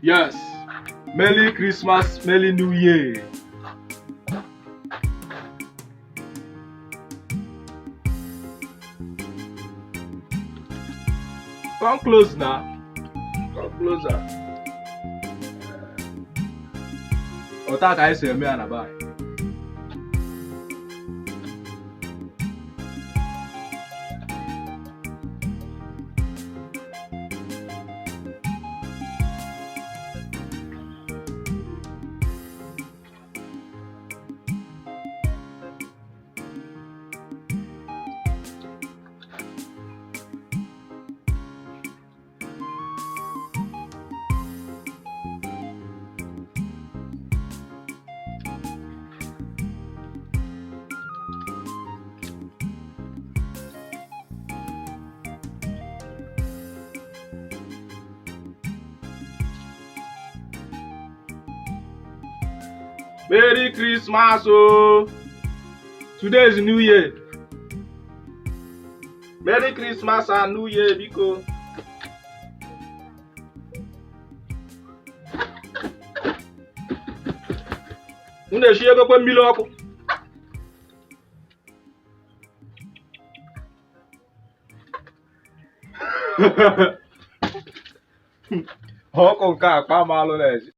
Yes. Merry Christmas, Merry New Year. Come close now. Come closer. Ota ka esi eme ya na bai. Merry Christmas, oh! Today is New Year. Merry Christmas and New Year, biko. Unu eshi ego kwe mmiri ọkụ. Ọkụ nke akpa malụ na-ezi.